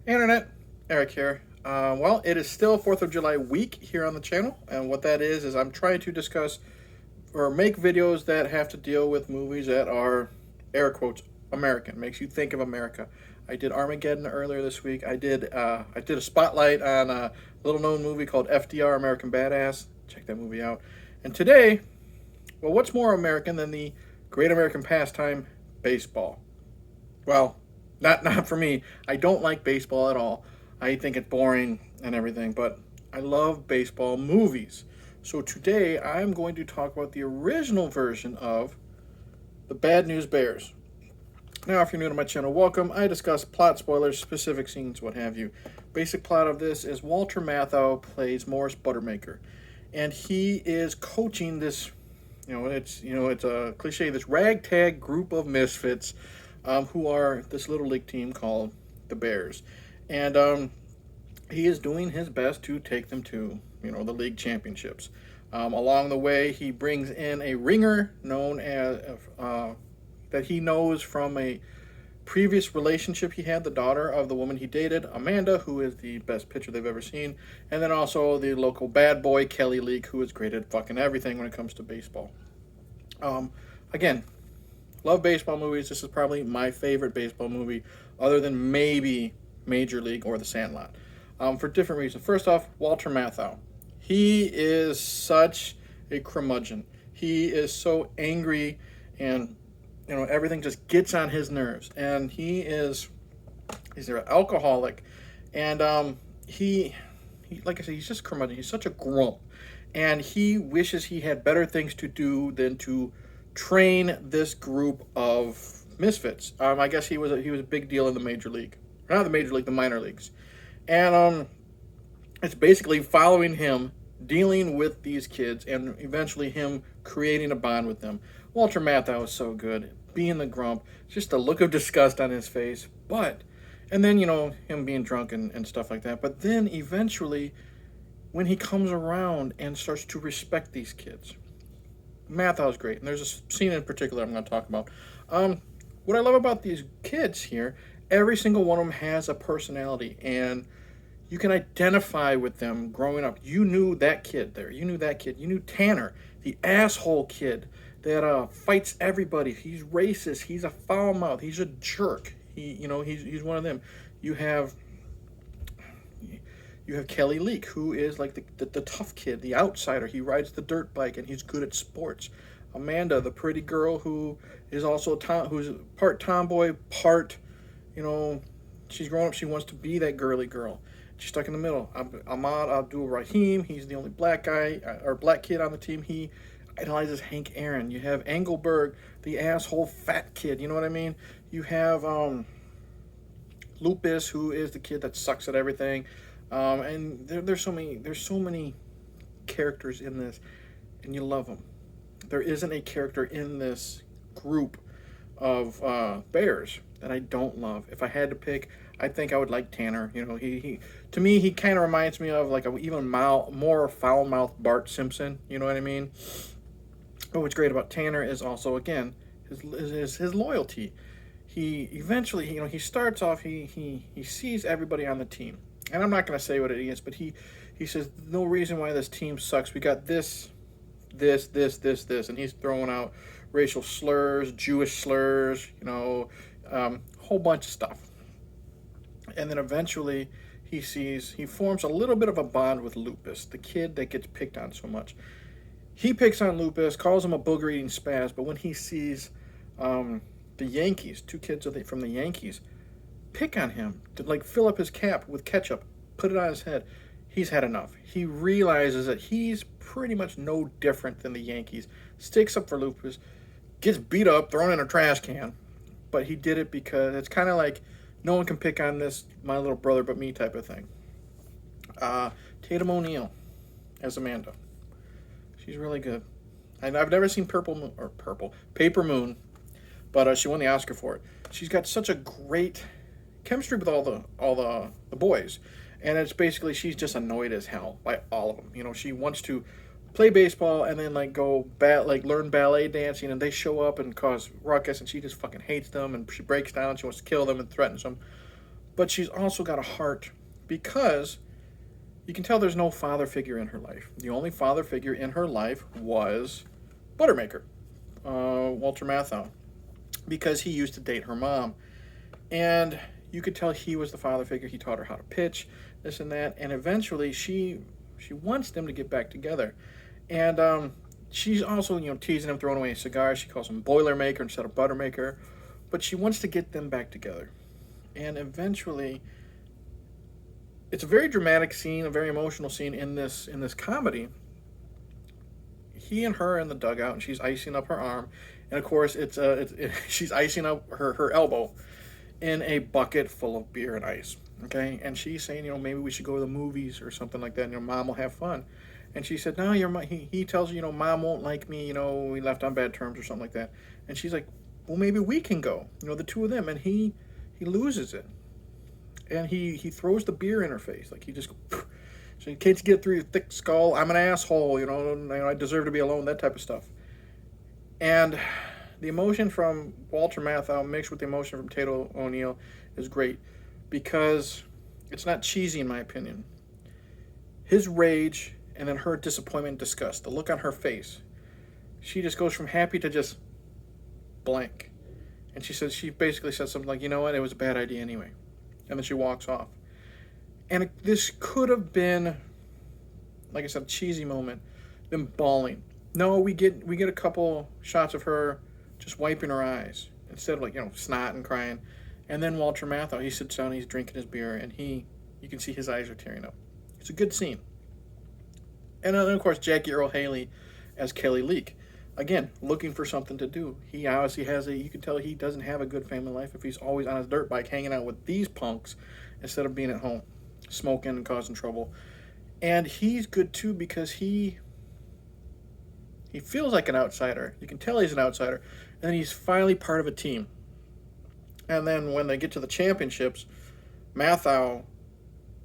Internet, Eric here. Well, it is still 4th of July week here on the channel, and what that is I'm trying to discuss or make videos that have to deal with movies that are, air quotes, American, makes you think of America. I did Armageddon earlier this week. I did a spotlight on a little known movie called FDR, American Badass. Check that movie out. And today, well, what's more American than the great American pastime, baseball? Well, not for me. I don't like baseball at all. I think it's boring and everything, but I love baseball movies. So today I'm going to talk about the original version of The Bad News Bears. Now, if you're new to my channel, welcome. I discuss plot spoilers, specific scenes, what have you. Basic plot of this is Walter Matthau plays Morris Buttermaker, and he is coaching this. It's a cliche. This ragtag group of misfits, who are this little league team called the Bears, and he is doing his best to take them to the league championships. Along the way, he brings in a ringer known as that he knows from a previous relationship he had, the daughter of the woman he dated, Amanda, who is the best pitcher they've ever seen, and then also the local bad boy, Kelly Leak, who is great at fucking everything when it comes to baseball. Again, love baseball movies. This is probably my favorite baseball movie, other than maybe Major League or The Sandlot, for different reasons. First off, Walter Matthau. He is such a curmudgeon. He is so angry, and everything just gets on his nerves. And he's an alcoholic, and he like I said, he's just curmudgeon. He's such a grump, and he wishes he had better things to do than to train this group of misfits. I guess he was a big deal in the major league, not the major league, the minor leagues, and it's basically following him, dealing with these kids, and eventually him creating a bond with them. Walter Matthau is so good, being the grump, just the look of disgust on his face, and then him being drunk and stuff like that. But then eventually, when he comes around and starts to respect these kids, Matthau's great, and there's a scene in particular I'm going to talk about. What I love about these kids here, every single one of them has a personality, and you can identify with them growing up. You knew that kid there. You knew that kid. You knew Tanner, the asshole kid that fights everybody. He's racist. He's a foul mouth. He's a jerk. He's one of them. You have Kelly Leak, who is like the tough kid, the outsider. He rides the dirt bike, and he's good at sports. Amanda, the pretty girl who is also who's part tomboy, part, she's grown up. She wants to be that girly girl. She's stuck in the middle. Ahmad Abdul Rahim, he's the only black guy or black kid on the team. He idolizes Hank Aaron. You have Engelberg, the asshole fat kid. You know what I mean? You have Lupus, who is the kid that sucks at everything. And there's so many characters in this, and you love them. There isn't a character in this group of Bears that I don't love. If I had to pick, I think I would like Tanner. He to me, he kind of reminds me of like a even more foul-mouthed Bart Simpson. You know what I mean? But what's great about Tanner is also, again, his loyalty. He eventually, he starts off, he sees everybody on the team, and I'm not going to say what it is, but he says, no reason why this team sucks. We got this, and he's throwing out racial slurs, Jewish slurs, whole bunch of stuff. And then eventually he forms a little bit of a bond with Lupus, the kid that gets picked on so much. He picks on Lupus, calls him a booger-eating spaz, but when he sees the Yankees, two kids from the Yankees, pick on him to like fill up his cap with ketchup, put it on his head, he's had enough. He realizes that he's pretty much no different than the Yankees, sticks up for Lupus, gets beat up, thrown in a trash can, but he did it because it's kind of like, no one can pick on this, my little brother, but me type of thing. Tatum O'Neal as Amanda. She's really good. And I've never seen Paper Moon, but she won the Oscar for it. She's got such a great chemistry with all the boys, and it's basically she's just annoyed as hell by all of them. She wants to play baseball and then learn ballet dancing, and they show up and cause ruckus, and she just fucking hates them, and she breaks down. She wants to kill them and threatens them. but she's also got a heart because you can tell there's no father figure in her life. The only father figure in her life was Buttermaker, Walter Matthau, because he used to date her mom. And you could tell he was the father figure. He taught her how to pitch, this and that. And eventually she wants them to get back together. And she's also, teasing him, throwing away his cigars. She calls him Boilermaker instead of Buttermaker. But she wants to get them back together. And eventually, it's a very dramatic scene, a very emotional scene in this comedy. He and her in the dugout, and she's icing up her arm, and of course she's icing up her elbow in a bucket full of beer and ice. Okay, and she's saying, maybe we should go to the movies or something like that. And, Mom will have fun. And she said, no, he tells her, Mom won't like me. We left on bad terms or something like that. And she's like, well, maybe we can go. The two of them. And he loses it. And he throws the beer in her face. Like, he just, so you can't get through your thick skull. I'm an asshole, I deserve to be alone, that type of stuff. And the emotion from Walter Matthau mixed with the emotion from Tatum O'Neal is great because it's not cheesy, in my opinion. His rage and then her disappointment and disgust, the look on her face, she just goes from happy to just blank. And she basically says something like, you know what, it was a bad idea anyway. And then she walks off. And this could have been, like I said, a cheesy moment, them bawling. No, we get a couple shots of her just wiping her eyes instead of snot and crying. And then Walter Matthau, he sits down, he's drinking his beer, and you can see his eyes are tearing up. It's a good scene. And then of course Jackie Earle Haley as Kelly Leak. Again, looking for something to do. He obviously you can tell he doesn't have a good family life if he's always on his dirt bike hanging out with these punks instead of being at home, smoking and causing trouble. And he's good too because he feels like an outsider. You can tell he's an outsider. And then he's finally part of a team. And then when they get to the championships, Matthau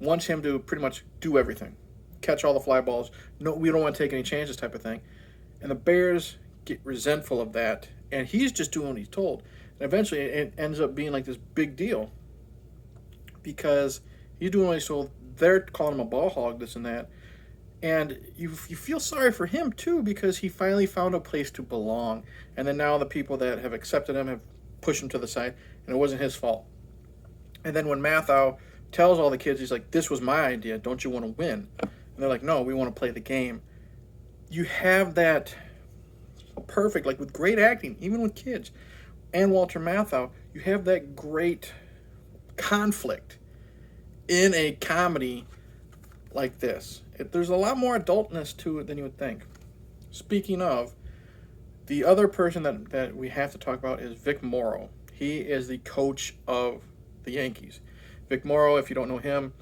wants him to pretty much do everything. Catch all the fly balls. No, we don't want to take any chances type of thing. And the Bears get resentful of that, and he's just doing what he's told. And eventually it ends up being like this big deal because he's doing what he's told. They're calling him a ball hog, this and that. And you feel sorry for him, too, because he finally found a place to belong. And then now the people that have accepted him have pushed him to the side, and it wasn't his fault. And then when Matthau tells all the kids, he's like, this was my idea, don't you want to win? And they're like, no, we want to play the game. You have that perfect, like with great acting, even with kids, and Walter Matthau, you have that great conflict in a comedy like this. There's a lot more adultness to it than you would think. Speaking of, the other person that we have to talk about is Vic Morrow. He is the coach of the Yankees. Vic Morrow, if you don't know him,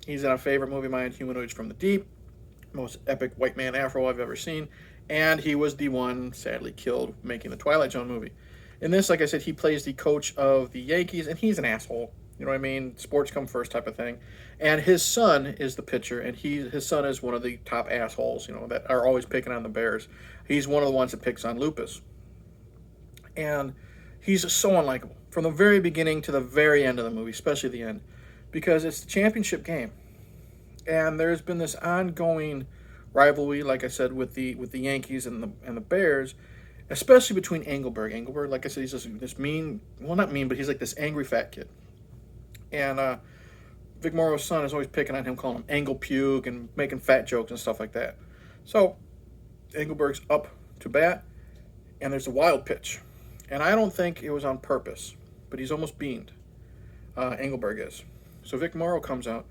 he's in a favorite movie of mine, Humanoids from the Deep. Most epic white man afro I've ever seen. And he was the one sadly killed making the Twilight Zone movie. In this, like I said, he plays the coach of the Yankees, and he's an asshole. You know what I mean? Sports come first type of thing. And his son is the pitcher, and his son is one of the top assholes, that are always picking on the Bears. He's one of the ones that picks on Lupus. And he's so unlikable. From the very beginning to the very end of the movie, especially the end. Because it's the championship game. And there's been this ongoing rivalry, like I said, with the Yankees and the Bears, especially between Engelberg. Engelberg, like I said, he's this mean, well, not mean, but he's like this angry fat kid. And Vic Morrow's son is always picking on him, calling him Engel Puke and making fat jokes and stuff like that. So Engelberg's up to bat, and there's a wild pitch. And I don't think it was on purpose, but he's almost beamed. Engelberg is. So Vic Morrow comes out,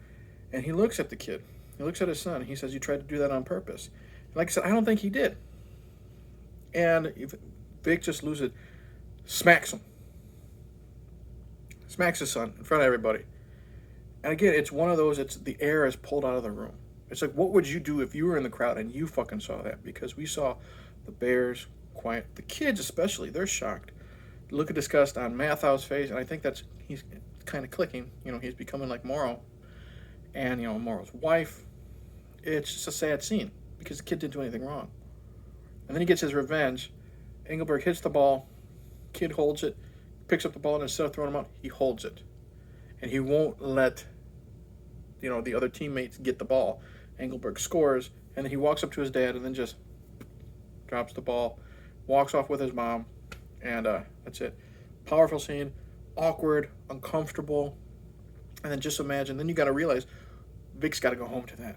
and he looks at the kid. He looks at his son. He says, you tried to do that on purpose. And like I said, I don't think he did. And Vic just loses it, smacks him. Smacks his son in front of everybody. And again, it's one of those, the air is pulled out of the room. It's like, what would you do if you were in the crowd and you fucking saw that? Because we saw the Bears quiet. The kids especially, they're shocked. Look at disgust on Mathau's face, and I think he's kind of clicking. He's becoming like Morrow. And, Morrow's wife. It's just a sad scene because the kid didn't do anything wrong. And then he gets his revenge. Engelberg hits the ball. Kid holds it. Picks up the ball, and instead of throwing him out, he holds it. and he won't let the other teammates get the ball. Engelberg scores, and then he walks up to his dad and then just drops the ball, walks off with his mom, and that's it. Powerful scene, awkward, uncomfortable, and then just imagine. Then you got to realize Vic's got to go home to that.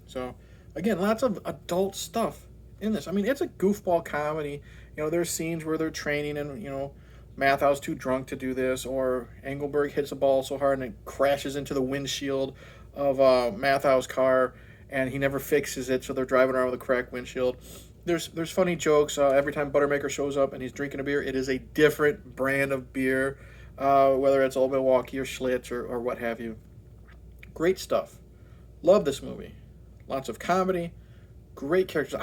So again, lots of adult stuff in this. I mean, it's a goofball comedy. There's scenes where they're training, and Mathau's too drunk to do this, or Engelberg hits a ball so hard and it crashes into the windshield of Mathau's car, and he never fixes it, so they're driving around with a cracked windshield. There's funny jokes. Every time Buttermaker shows up and he's drinking a beer, it is a different brand of beer, whether it's Old Milwaukee or Schlitz or what have you. Great stuff. Love this movie. Lots of comedy. Great characters.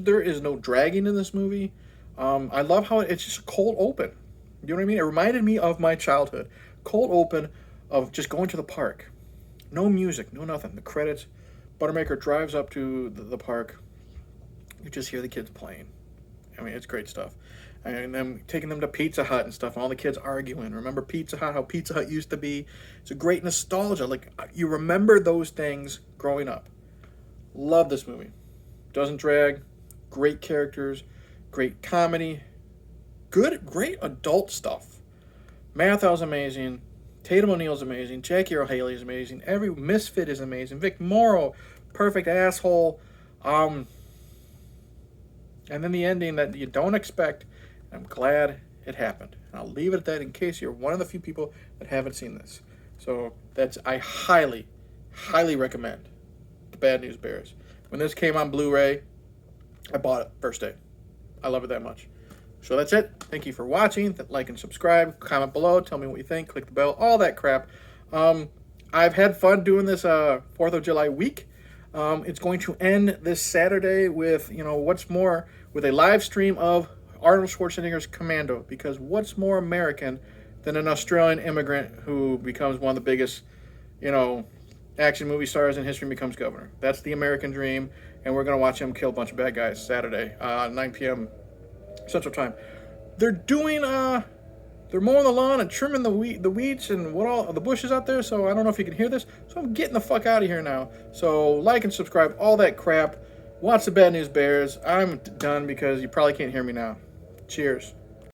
There is no dragging in this movie. I love how it's just a cold open. You know what I mean? It reminded me of my childhood. Cold open of just going to the park. No music, no nothing. The credits. Buttermaker drives up to the park. You just hear the kids playing. I mean, it's great stuff. And then taking them to Pizza Hut and stuff, and all the kids arguing. Remember Pizza Hut, how Pizza Hut used to be? It's a great nostalgia. Like, you remember those things growing up. Love this movie. Doesn't drag. Great characters. Great comedy. Great adult stuff. Mathau's amazing. Tatum O'Neal's amazing. Jackie Earle Haley is amazing. Every misfit is amazing. Vic Morrow, perfect asshole. And then the ending that you don't expect. I'm glad it happened. And I'll leave it at that in case you're one of the few people that haven't seen this. So I highly, highly recommend The Bad News Bears. When this came on Blu-ray, I bought it first day. I love it that much. So that's it. Thank you for watching. Like and subscribe. Comment below. Tell me what you think. Click the bell. All that crap. I've had fun doing this 4th of July week. It's going to end this Saturday with, what's more, with a live stream of Arnold Schwarzenegger's Commando. Because what's more American than an Australian immigrant who becomes one of the biggest, action movie stars in history and becomes governor? That's the American dream. And we're going to watch him kill a bunch of bad guys Saturday, 9 p.m. Central Time. They're doing they're mowing the lawn and trimming the weeds and all the bushes out there. So I don't know if you can hear this. So I'm getting the fuck out of here now. So like and subscribe, all that crap. Watch The Bad News Bears. I'm done because you probably can't hear me now. Cheers.